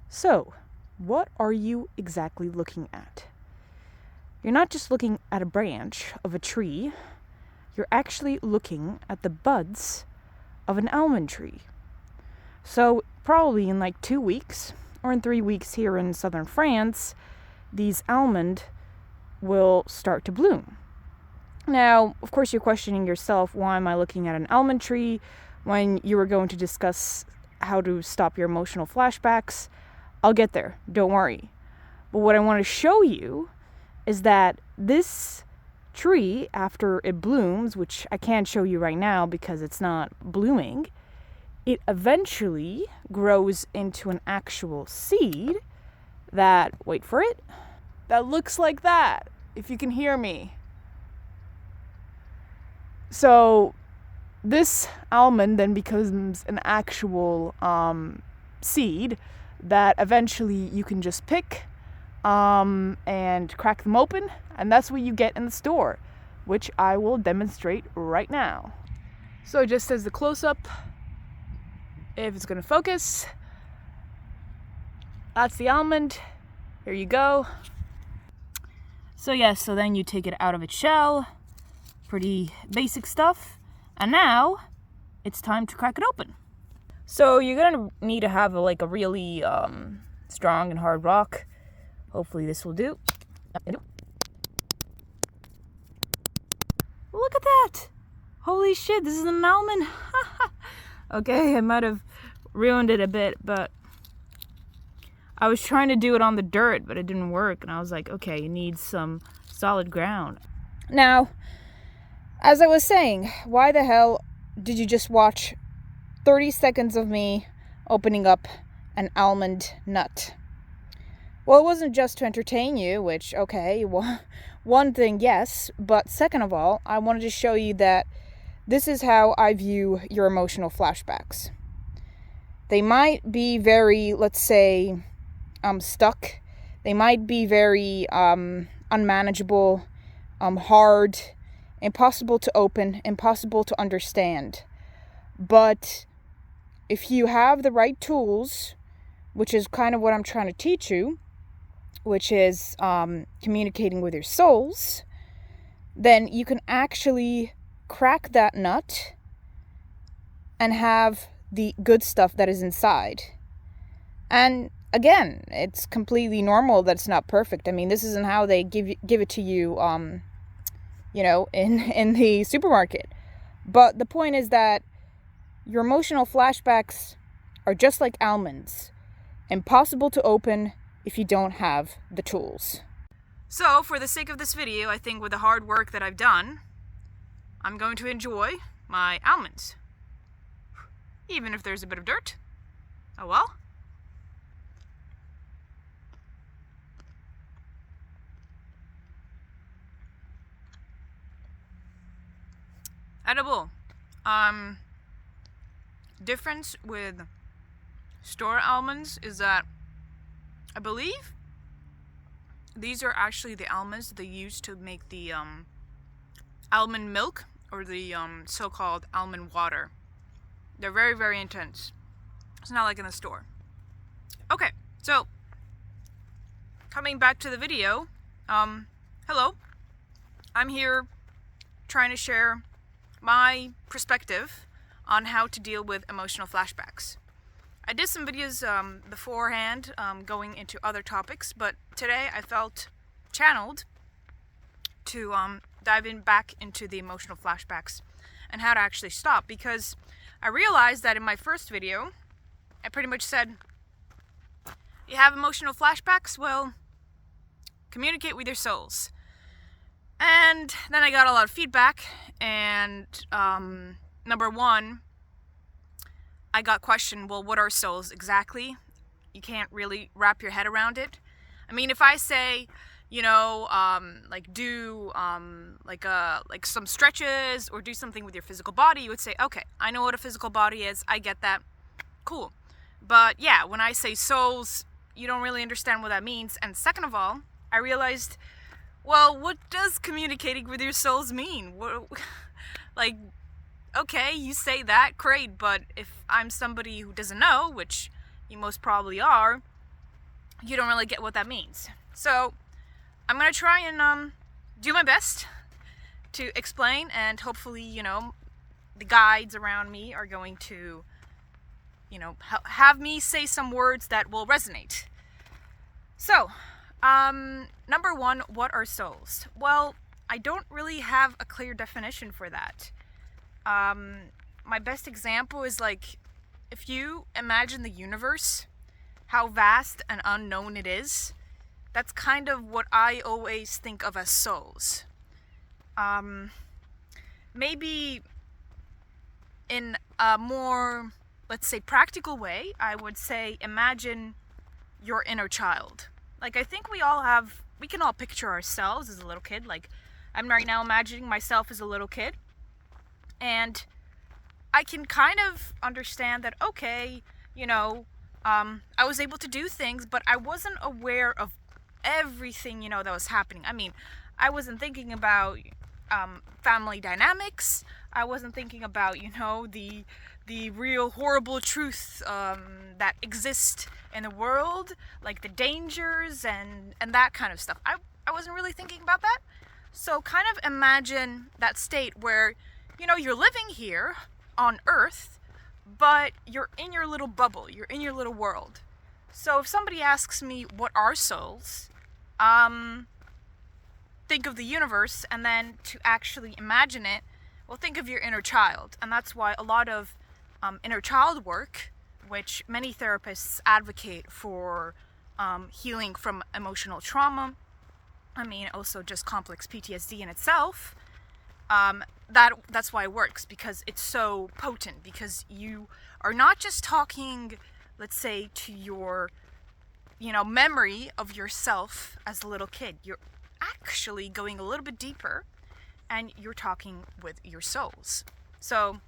So, what are you exactly looking at? You're not just looking at a branch of a tree, you're actually looking at the buds of an almond tree. So, probably in like 2 weeks, or in 3 weeks here in southern France, these almond will start to bloom. Now, of course, you're questioning yourself, why am I looking at an almond tree when you were going to discuss how to stop your emotional flashbacks? I'll get there, don't worry. But what I want to show you is that this tree, after it blooms, which I can't show you right now because it's not blooming, it eventually grows into an actual seed that, wait for it, that looks like that, if you can hear me. So this almond then becomes an actual seed that eventually you can just pick and crack them open, and that's what you get in the store, which I will demonstrate right now. So just as the close-up, if it's going to focus, that's the almond. Here you go. So yes, so then you take it out of its shell. Pretty basic stuff. And now it's time to crack it open. So you're gonna need to have a really strong and hard rock. Hopefully this will do. Look at that! Holy shit, this is an almond. Okay, I might have ruined it a bit, but I was trying to do it on the dirt, but it didn't work. And I was like, okay, you need some solid ground. Now, as I was saying, why the hell did you just watch 30 seconds of me opening up an almond nut? Well, it wasn't just to entertain you, which, okay, well, one thing, yes, but second of all, I wanted to show you that this is how I view your emotional flashbacks. They might be very, let's say, stuck. They might be very unmanageable, hard, impossible to open, impossible to understand. But if you have the right tools, which is kind of what I'm trying to teach you, which is communicating with your souls, then you can actually crack that nut and have the good stuff that is inside. And again, it's completely normal that it's not perfect. I mean, this isn't how they give it to you in the supermarket. But the point is that your emotional flashbacks are just like almonds, impossible to open if you don't have the tools. So, for the sake of this video, I think with the hard work that I've done, I'm going to enjoy my almonds. Even if there's a bit of dirt. Oh well. Edible. Difference with store almonds is that I believe these are actually the almonds they use to make the almond milk, or the so-called almond water. They're very, very intense. It's not like in the store. Okay, so coming back to the video, hello. I'm here trying to share my perspective on how to deal with emotional flashbacks. I did some videos beforehand going into other topics, but today I felt channeled to dive in back into the emotional flashbacks and how to actually stop, because I realized that in my first video I pretty much said, you have emotional flashbacks? Well, communicate with your souls. And then I got a lot of feedback, and number one, I got questioned, well, what are souls exactly? You can't really wrap your head around it. I mean, if I say, do some stretches or do something with your physical body, you would say, okay, I know what a physical body is, I get that, cool. But yeah, when I say souls, you don't really understand what that means. And second of all, I realized, well, what does communicating with your souls mean? Okay, you say that, great, but if I'm somebody who doesn't know, which you most probably are, you don't really get what that means. So I'm going to try and do my best to explain, and hopefully, the guides around me are going to, have me say some words that will resonate. So, number one, what are souls? Well, I don't really have a clear definition for that. My best example is like, if you imagine the universe, how vast and unknown it is, that's kind of what I always think of as souls. Maybe in a more, let's say, practical way, I would say imagine your inner child. Like, I think we can all picture ourselves as a little kid. Like, I'm right now imagining myself as a little kid, and I can kind of understand that, okay, I was able to do things, but I wasn't aware of everything, that was happening. I mean, I wasn't thinking about family dynamics. I wasn't thinking about, the real horrible truth that exist in the world, like the dangers and that kind of stuff. I wasn't really thinking about that. So kind of imagine that state where, you're living here on Earth, but you're in your little bubble, you're in your little world. So if somebody asks me what are souls, think of the universe, and then to actually imagine it, well, think of your inner child. And that's why a lot of inner child work, which many therapists advocate for healing from emotional trauma, also just complex PTSD in itself, that's why it works, because it's so potent, because you are not just talking, let's say, to your, memory of yourself as a little kid. You're actually going a little bit deeper, and you're talking with your souls. So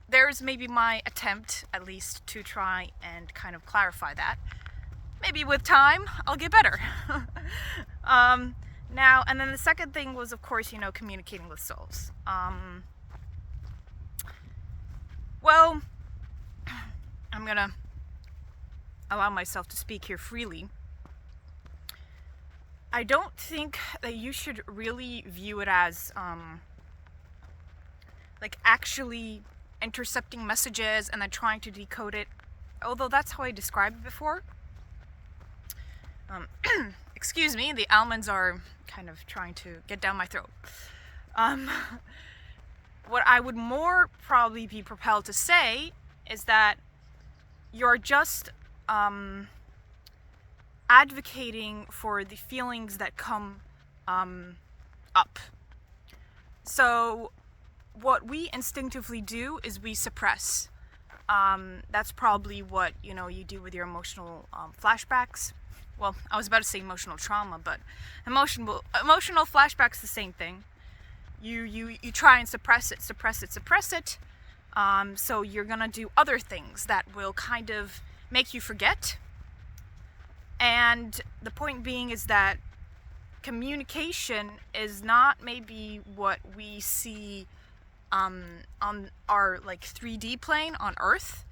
there's maybe my attempt, at least, to try and kind of clarify that. Maybe with time, I'll get better. Now, and then the second thing was, of course, communicating with souls. Well, I'm gonna allow myself to speak here freely. I don't think that you should really view it as, like, actually intercepting messages and then trying to decode it, although that's how I described it before. Excuse me, the almonds are kind of trying to get down my throat. What I would more probably be propelled to say is that you're just advocating for the feelings that come up. So what we instinctively do is we suppress. That's probably what you do with your emotional flashbacks. Well, I was about to say emotional trauma, but emotional flashbacks, the same thing. You try and suppress it. So you're gonna do other things that will kind of make you forget. And the point being is that communication is not maybe what we see on our 3D plane on Earth,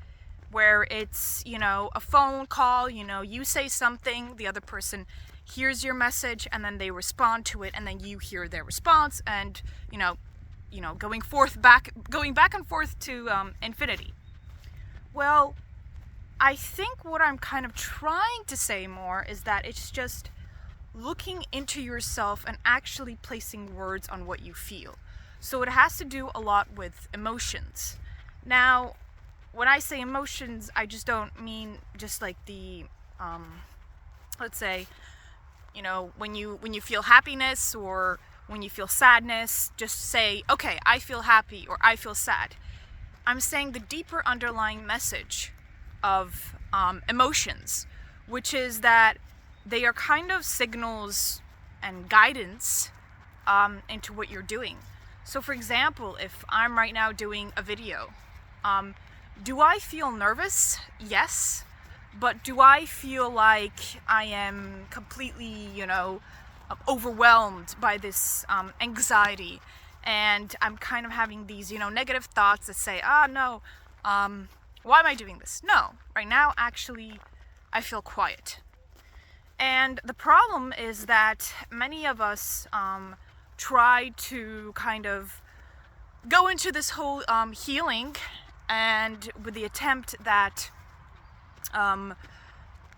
where it's, a phone call, you say something, the other person hears your message, and then they respond to it, and then you hear their response, and, going back and forth to infinity. Well, I think what I'm kind of trying to say more is that it's just looking into yourself and actually placing words on what you feel. So it has to do a lot with emotions. Now, when I say emotions, I just don't mean just like the, let's say, when you feel happiness or when you feel sadness, just say, okay, I feel happy or I feel sad. I'm saying the deeper underlying message of emotions, which is that they are kind of signals and guidance into what you're doing. So for example, if I'm right now doing a video, do I feel nervous? Yes. But do I feel like I am completely, overwhelmed by this anxiety, and I'm kind of having these, negative thoughts that say, no, why am I doing this? No, right now, actually, I feel quiet. And the problem is that many of us try to kind of go into this whole healing, and with the attempt that,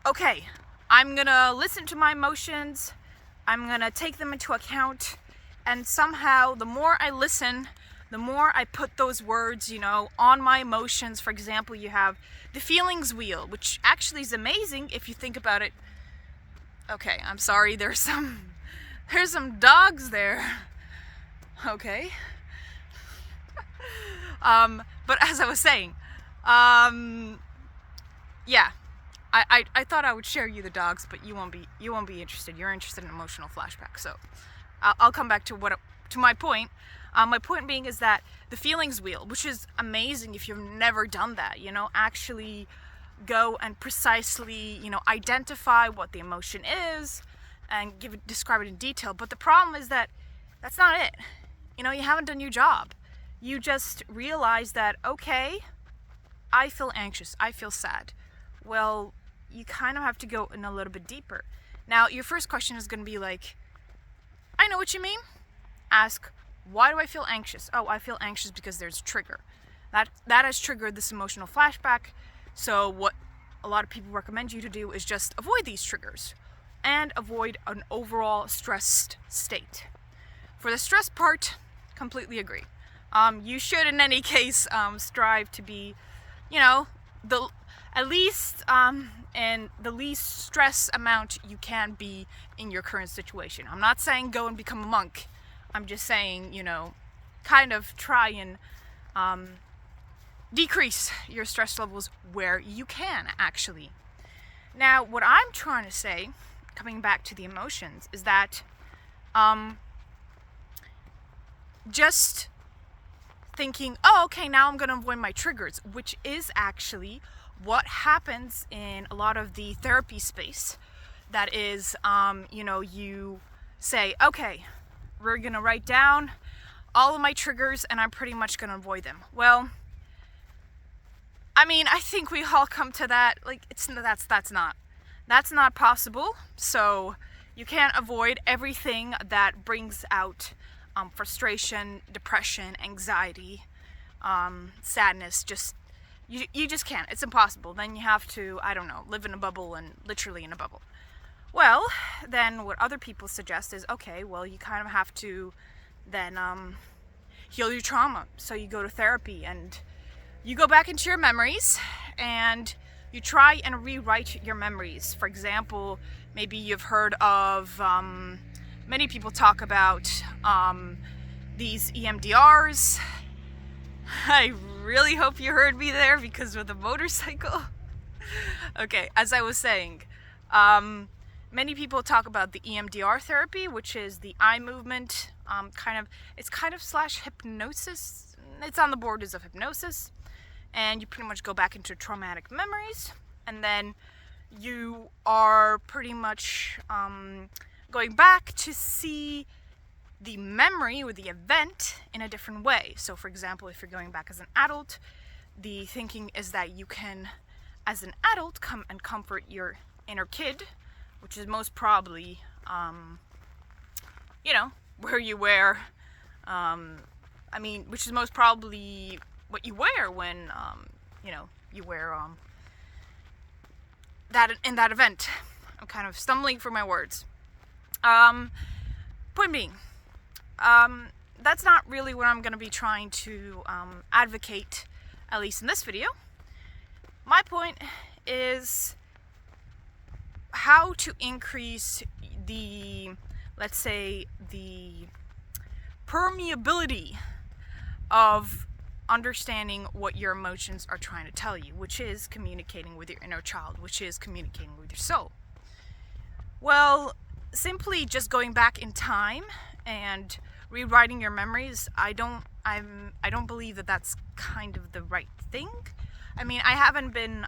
okay, I'm gonna listen to my emotions, I'm gonna take them into account, and somehow the more I listen, the more I put those words, on my emotions. For example, you have the feelings wheel, which actually is amazing if you think about it. Okay, I'm sorry, there's some dogs there. Okay. But as I was saying, yeah, I thought I would share you the dogs, but you won't be interested. You're interested in emotional flashbacks, so I'll come back to my point. My point being is that the feelings wheel, which is amazing if you've never done that, actually go and precisely, identify what the emotion is and describe it in detail. But the problem is that that's not it. You haven't done your job. You just realize that, okay, I feel anxious, I feel sad. Well, you kind of have to go in a little bit deeper. Now, your first question is going to be like, I know what you mean. Ask, why do I feel anxious? Oh, I feel anxious because there's a trigger. That has triggered this emotional flashback. So what a lot of people recommend you to do is just avoid these triggers and avoid an overall stressed state. For the stress part, completely agree. You should, in any case, strive to be, at least in the least stress amount you can be in your current situation. I'm not saying go and become a monk. I'm just saying, kind of try and decrease your stress levels where you can, actually. Now, what I'm trying to say, coming back to the emotions, is that just thinking, oh, okay, now I'm going to avoid my triggers, which is actually what happens in a lot of the therapy space. That is, you say, okay, we're going to write down all of my triggers and I'm pretty much going to avoid them. Well, I think we all come to that, like, that's not possible. So you can't avoid everything that brings out frustration, depression, anxiety, sadness. You just can't. It's impossible. Then you have to, live in a bubble, and literally in a bubble. Well, then what other people suggest is, okay, well, you kind of have to then heal your trauma. So you go to therapy and you go back into your memories and you try and rewrite your memories. For example, maybe you've heard of, many people talk about these EMDRs. I really hope you heard me there, because with a motorcycle. Okay, as I was saying, many people talk about the EMDR therapy, which is the eye movement, it's kind of slash hypnosis. It's on the borders of hypnosis, and you pretty much go back into traumatic memories, and then you are pretty much going back to see the memory or the event in a different way. So for example, if you're going back as an adult, the thinking is that you can, as an adult, come and comfort your inner kid, which is most probably, where you wear, which is most probably what you wear when, you wear, that in that event. I'm kind of stumbling for my words. Point being, that's not really what I'm going to be trying to advocate, at least in this video. My point is how to increase the, let's say, the permeability of understanding what your emotions are trying to tell you, which is communicating with your inner child, which is communicating with your soul. Well, simply just going back in time and rewriting your memories, I don't believe that that's kind of the right thing. I haven't been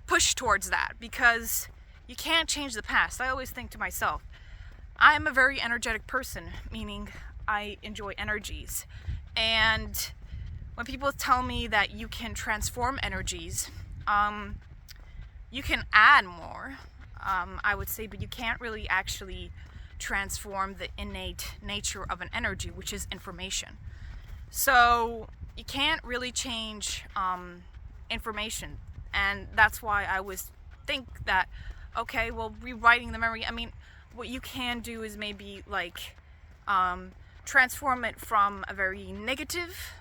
pushed towards that, because you can't change the past. I always think to myself, I'm a very energetic person, meaning I enjoy energies. And when people tell me that you can transform energies, You can add more, I would say, but you can't really actually transform the innate nature of an energy, which is information. So you can't really change information, and that's why I always think that, okay, well, rewriting the memory, I mean, what you can do is maybe like transform it from a very negative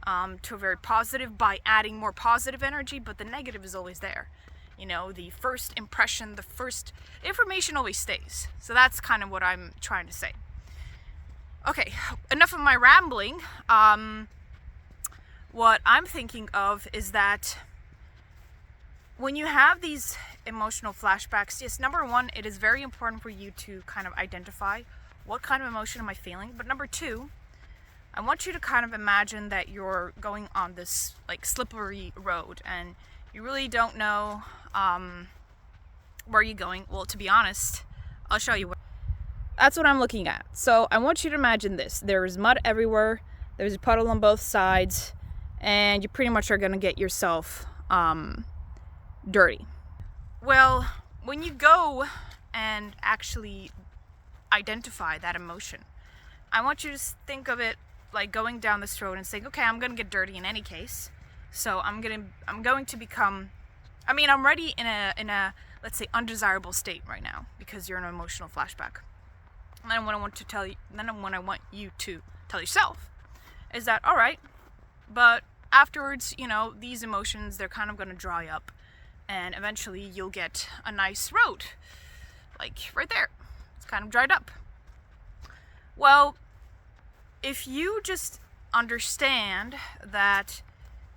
to a very positive by adding more positive energy, but the negative is always there. You know, the first impression, the first information always stays. So that's kind of what I'm trying to say. Okay, enough of my rambling. What I'm thinking of is that when you have these emotional flashbacks, yes, number one, it is very important for you to kind of identify what kind of emotion am I feeling. But number two, I want you to kind of imagine that you're going on this like slippery road and you really don't know where you're going. Well, to be honest, I'll show you. That's what I'm looking at. So I want you to imagine this. There's mud everywhere. There's a puddle on both sides. And you pretty much are going to get yourself dirty. Well, when you go and actually identify that emotion, I want you to think of it like going down this road and saying, okay, I'm going to get dirty in any case. So I'm going to become, I mean, I'm already in a let's say undesirable state right now because you're in an emotional flashback. And then what I want you to tell yourself is that, all right, but afterwards, you know, these emotions, they're kind of going to dry up and eventually you'll get a nice road. Like right there. It's kind of dried up. Well, if you just understand that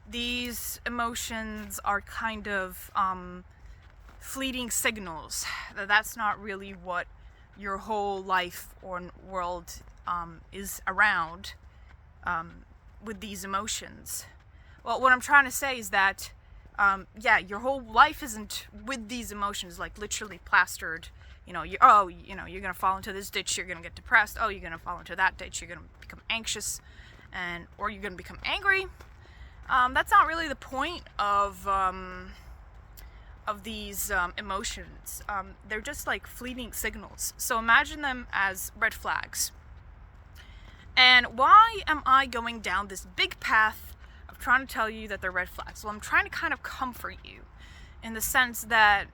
these emotions are kind of fleeting signals, that's not really what your whole life or world is around with these emotions. Well, what I'm trying to say is that yeah, your whole life isn't with these emotions, like literally plastered. You know, you're gonna fall into this ditch, you're gonna get depressed. Oh, you're gonna fall into that ditch, you're gonna become anxious, or you're gonna become angry. That's not really the point of these emotions. They're just like fleeting signals. So imagine them as red flags. And why am I going down this big path of trying to tell you that they're red flags? Well, I'm trying to kind of comfort you in the sense that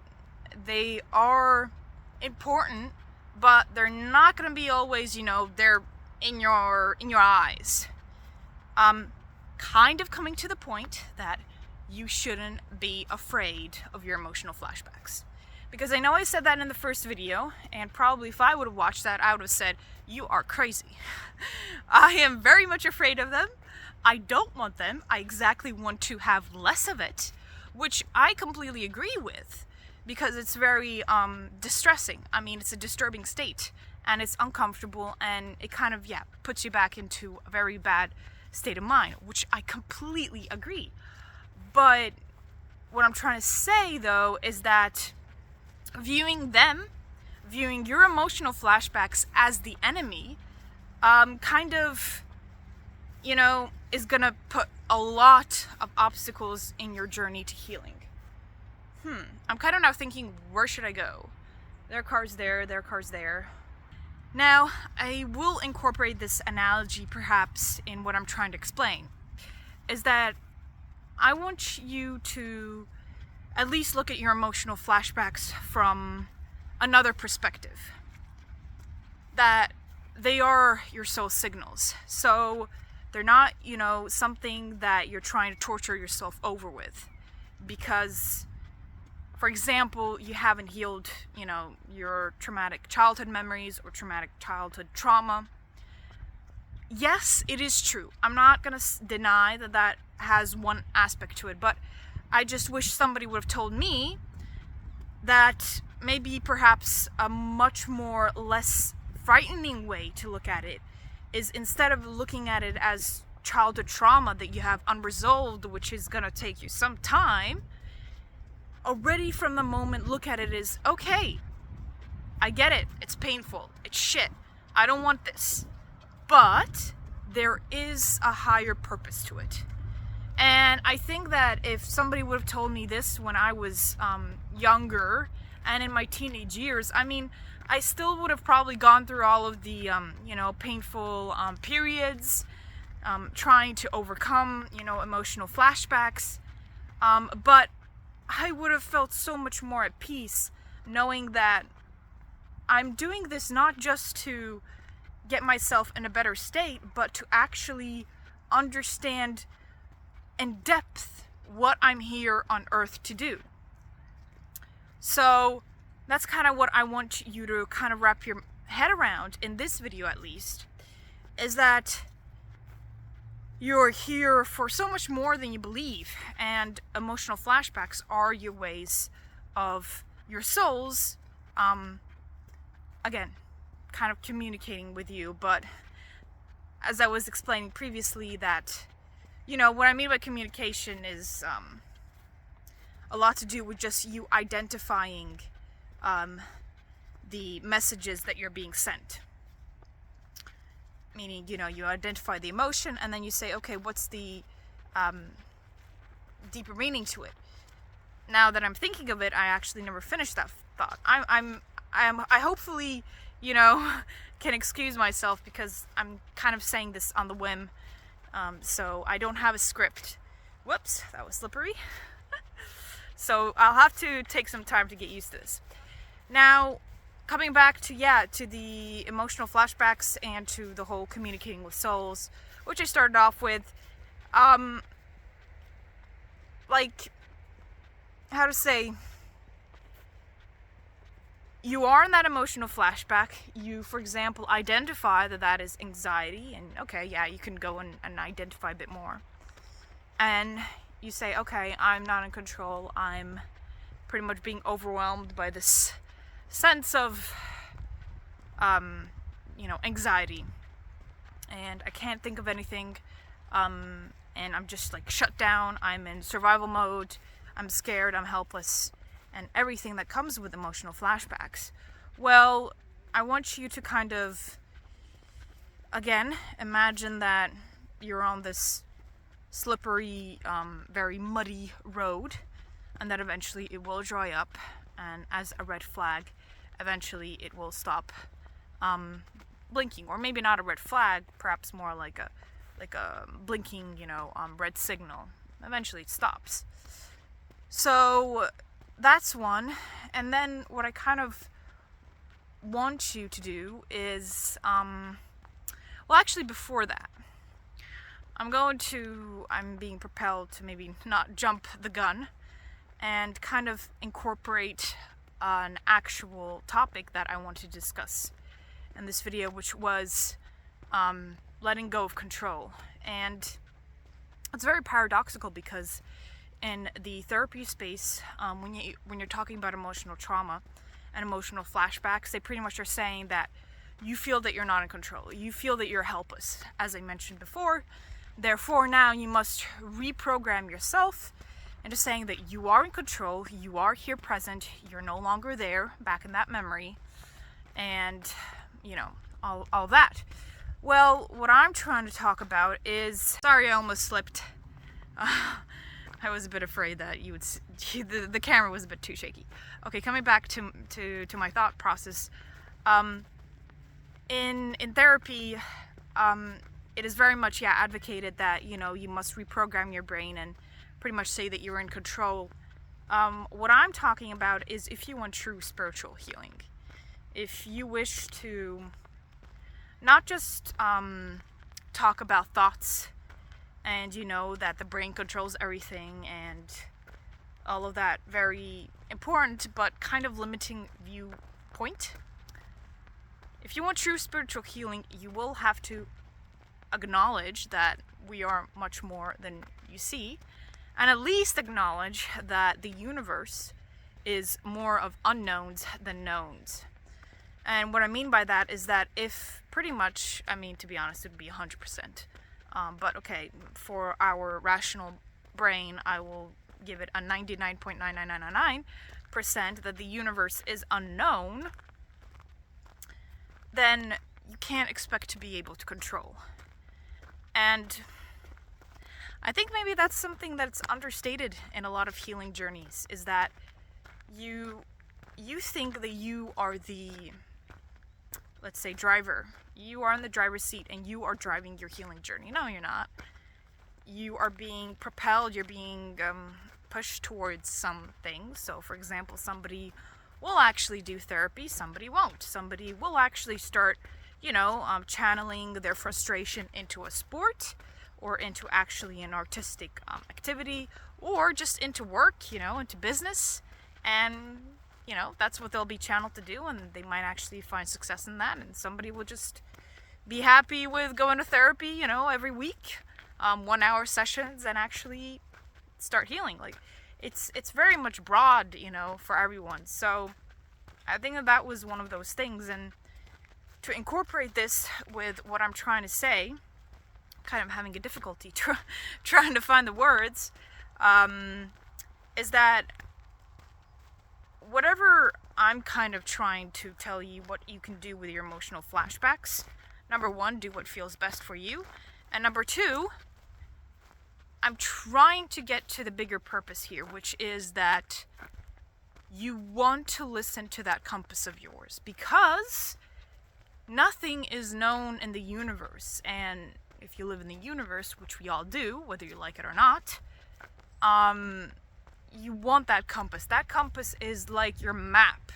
they are important, but they're not going to be always, you know, they're in your eyes. Kind of coming to the point that you shouldn't be afraid of your emotional flashbacks. Because I know I said that in the first video, and probably if I would have watched that, I would have said, you are crazy. I am very much afraid of them. I don't want them. I exactly want to have less of it, which I completely agree with, because it's very distressing. I mean, it's a disturbing state, and it's uncomfortable, and it kind of, yeah, puts you back into a very bad state of mind, which I completely agree. But what I'm trying to say, though, is that viewing your emotional flashbacks as the enemy, kind of, you know, is gonna put a lot of obstacles in your journey to healing. I'm kind of now thinking, where should I go? There are cars there, there are cars there. Now, I will incorporate this analogy perhaps in what I'm trying to explain, is that I want you to at least look at your emotional flashbacks from another perspective. That they are your soul signals. So they're not, you know, something that you're trying to torture yourself over with. Because, for example, you haven't healed, you know, your traumatic childhood memories or traumatic childhood trauma. Yes, it is true. I'm not going to deny that that has one aspect to it, but I just wish somebody would have told me that maybe perhaps a much more less frightening way to look at it is, instead of looking at it as childhood trauma that you have unresolved, which is going to take you some time, already from the moment look at it as, okay, I get it, it's painful, it's shit, I don't want this, but there is a higher purpose to it. And I think that if somebody would have told me this when I was younger and in my teenage years, I mean, I still would have probably gone through all of the, painful periods, trying to overcome, emotional flashbacks. But I would have felt so much more at peace knowing that I'm doing this not just to get myself in a better state, but to actually understand in depth what I'm here on Earth to do. So that's kind of what I want you to kind of wrap your head around, in this video at least, is that you're here for so much more than you believe, and emotional flashbacks are your ways of your souls, again, kind of communicating with you. But as I was explaining previously, that, what I mean by communication is a lot to do with just you identifying the messages that you're being sent. Meaning, you identify the emotion and then you say, okay, what's the deeper meaning to it? Now that I'm thinking of it, I actually never finished that thought. I hopefully, can excuse myself because I'm kind of saying this on the whim. So I don't have a script. Whoops, that was slippery. So I'll have to take some time to get used to this. Now, coming back to the emotional flashbacks and to the whole communicating with souls, which I started off with, like, how to say, you are in that emotional flashback. You, for example, identify that is anxiety, and okay, yeah, you can go and identify a bit more. And you say, okay, I'm not in control. I'm pretty much being overwhelmed by this sense of, anxiety. And I can't think of anything. And I'm just like shut down. I'm in survival mode. I'm scared. I'm helpless. And everything that comes with emotional flashbacks. Well, I want you to kind of, again, imagine that you're on this slippery, very muddy road, and that eventually it will dry up, and as a red flag, eventually it will stop blinking. Or maybe not a red flag, perhaps more like a blinking, red signal. Eventually it stops. So that's one. And then what I kind of want you to do is, actually before that, I'm being propelled to maybe not jump the gun and kind of incorporate an actual topic that I want to discuss in this video, which was letting go of control. And it's very paradoxical because in the therapy space, when you're talking about emotional trauma and emotional flashbacks, they pretty much are saying that you feel that you're not in control. You feel that you're helpless, as I mentioned before. Therefore, now you must reprogram yourself into saying that you are in control, you are here present, you're no longer there, back in that memory, and, all that. Well, what I'm trying to talk about is... Sorry, I almost slipped. I was a bit afraid that you would... The camera was a bit too shaky. Okay, coming back to my thought process. In therapy, it is very much, advocated that, you must reprogram your brain and pretty much say that you're in control. What I'm talking about is if you want true spiritual healing. If you wish to not just talk about thoughts and, that the brain controls everything and all of that very important but kind of limiting viewpoint. If you want true spiritual healing, you will have to acknowledge that we are much more than you see, and at least acknowledge that the universe is more of unknowns than knowns. And what I mean by that is that if pretty much, to be honest, it would be 100%. But okay, for our rational brain, I will give it a 99.99999% that the universe is unknown, then you can't expect to be able to control. And I think maybe that's something that's understated in a lot of healing journeys, is that you think that you are the, let's say, driver. You are in the driver's seat and you are driving your healing journey. No, you're not. You are being propelled, you're being pushed towards some things. So, for example, somebody will actually do therapy, somebody won't. Somebody will actually start, channeling their frustration into a sport, or into actually an artistic activity, or just into work, into business. And, that's what they'll be channeled to do, and they might actually find success in that. And somebody will just be happy with going to therapy, every week, 1 hour sessions, and actually start healing. Like, it's very much broad, for everyone. So I think that was one of those things. And to incorporate this with what I'm trying to say, kind of having a difficulty trying to find the words, is that whatever I'm kind of trying to tell you what you can do with your emotional flashbacks, number one, do what feels best for you. And number two, I'm trying to get to the bigger purpose here, which is that you want to listen to that compass of yours, because nothing is known in the universe. And if you live in the universe, which we all do, whether you like it or not, you want that compass. That compass is like your map.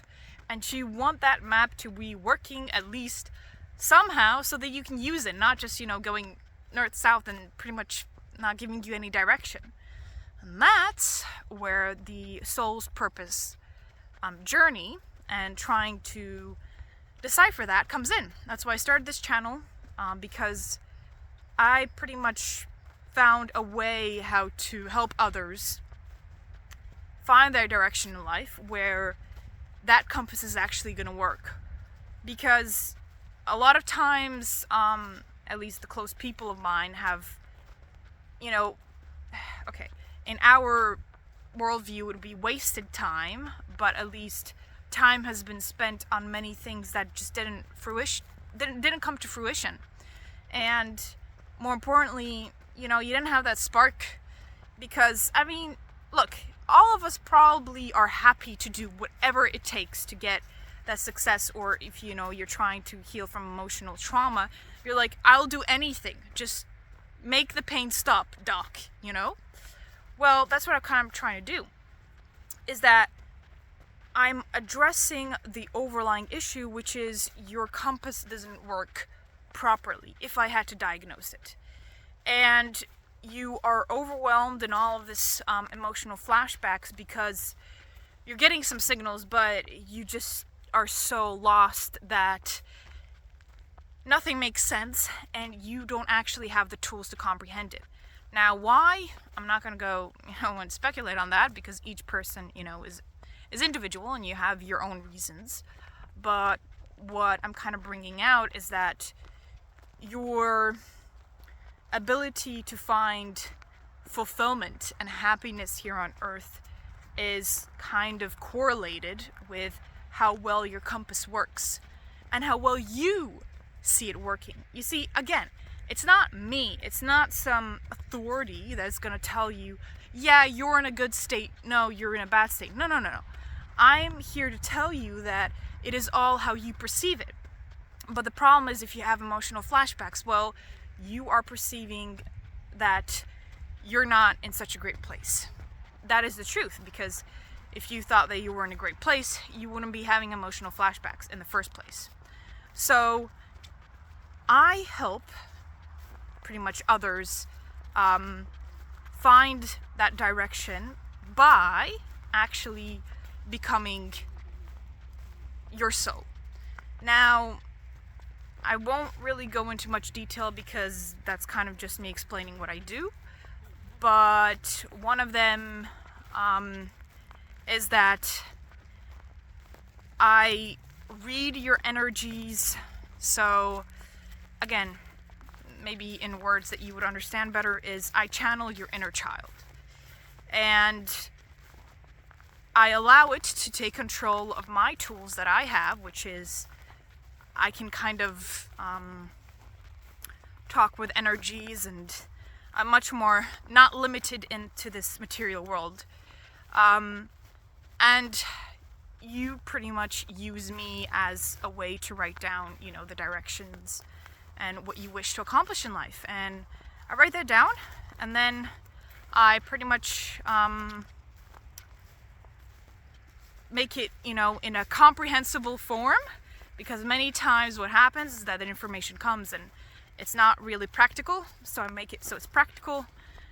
And you want that map to be working at least somehow so that you can use it, not just, going north, south, and pretty much not giving you any direction. And that's where the soul's purpose journey and trying to decipher that comes in. That's why I started this channel, because I pretty much found a way how to help others find their direction in life where that compass is actually going to work. Because a lot of times, at least the close people of mine have, okay, in our worldview it would be wasted time, but at least time has been spent on many things that just didn't come to fruition. And more importantly, you didn't have that spark, because, look, all of us probably are happy to do whatever it takes to get that success. Or if, you're trying to heal from emotional trauma, you're like, I'll do anything. Just make the pain stop, doc, Well, that's what I'm kind of trying to do, is that I'm addressing the overlying issue, which is your compass doesn't work properly, if I had to diagnose it. And you are overwhelmed in all of this emotional flashbacks because you're getting some signals, but you just are so lost that nothing makes sense, and you don't actually have the tools to comprehend it. Now, why? I'm not going to go, and speculate on that, because each person, is individual, and you have your own reasons. But what I'm kind of bringing out is that your ability to find fulfillment and happiness here on earth is kind of correlated with how well your compass works and how well you see it working. You see, again, it's not me, it's not some authority that's going to tell you, yeah, you're in a good state, no, you're in a bad state. No. I'm here to tell you that it is all how you perceive it. But the problem is, if you have emotional flashbacks, well, you are perceiving that you're not in such a great place. That is the truth, because if you thought that you were in a great place, you wouldn't be having emotional flashbacks in the first place. So I help pretty much others find that direction by actually becoming your soul. Now, I won't really go into much detail because that's kind of just me explaining what I do. But one of them is that I read your energies. So, again, maybe in words that you would understand better, is I channel your inner child. And I allow it to take control of my tools that I have, which is I can kind of talk with energies, and I'm much more not limited into this material world. And you pretty much use me as a way to write down, you know, the directions and what you wish to accomplish in life. And I write that down, and then I pretty much make it, you know, in a comprehensible form, because many times what happens is that the information comes and it's not really practical, so I make it so it's practical,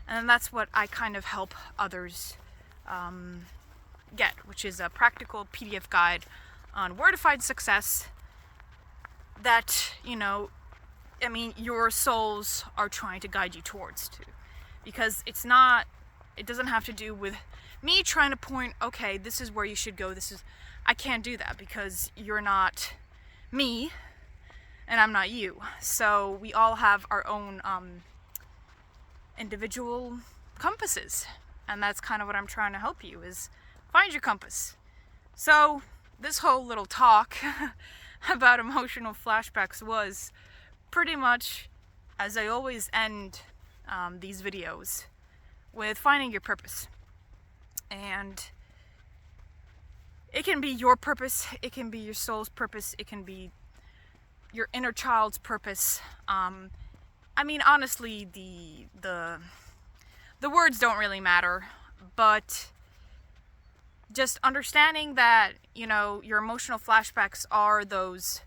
and then that's what I kind of help others get, which is a practical PDF guide on wordified success that, you know, I mean, your souls are trying to guide you towards too. Because it doesn't have to do with me trying to point, okay, this is where you should go, I can't do that because you're not me and I'm not you. So we all have our own individual compasses, and that's kind of what I'm trying to help you, is find your compass. So this whole little talk about emotional flashbacks was pretty much, as I always end these videos, with finding your purpose. And it can be your purpose, it can be your soul's purpose, it can be your inner child's purpose. I mean, honestly, the words don't really matter, but just understanding that, you know, your emotional flashbacks are those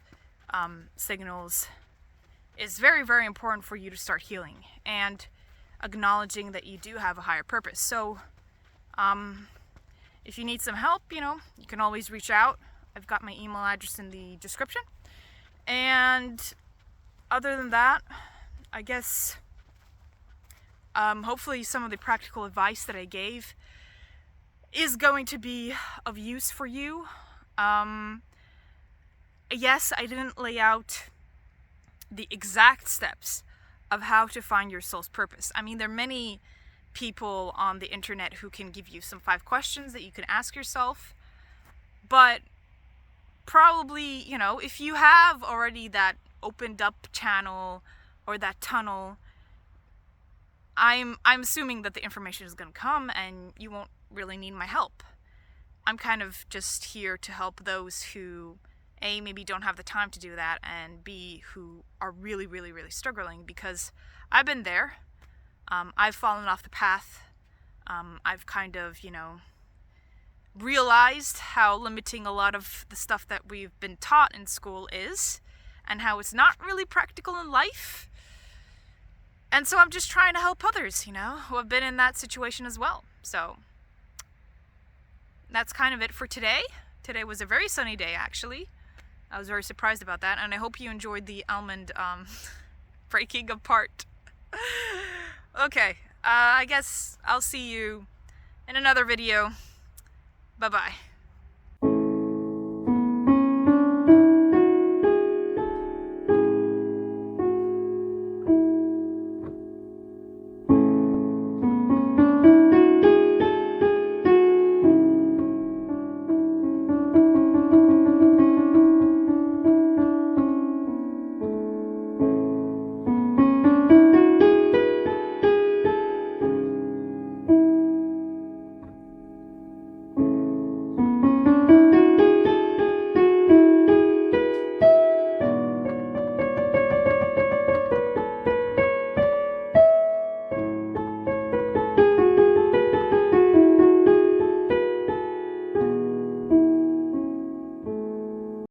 signals is very, very important for you to start healing, and acknowledging that you do have a higher purpose. So if you need some help, you know, you can always reach out. I've got my email address in the description. And other than that, I guess hopefully some of the practical advice that I gave is going to be of use for you. Yes, I didn't lay out the exact steps of how to find your soul's purpose. I mean, there are many people on the internet who can give you some 5 questions that you can ask yourself, but probably, you know, if you have already that opened up channel or that tunnel, I'm assuming that the information is going to come and you won't really need my help. I'm kind of just here to help those who A, maybe don't have the time to do that, and B, who are really, really, really struggling, because I've been there. I've fallen off the path. I've kind of, you know, realized how limiting a lot of the stuff that we've been taught in school is, and how it's not really practical in life. And so I'm just trying to help others, you know, who have been in that situation as well. So that's kind of it for today. Today was a very sunny day, actually. I was very surprised about that, and I hope you enjoyed the almond breaking apart. Okay, I guess I'll see you in another video. Bye-bye.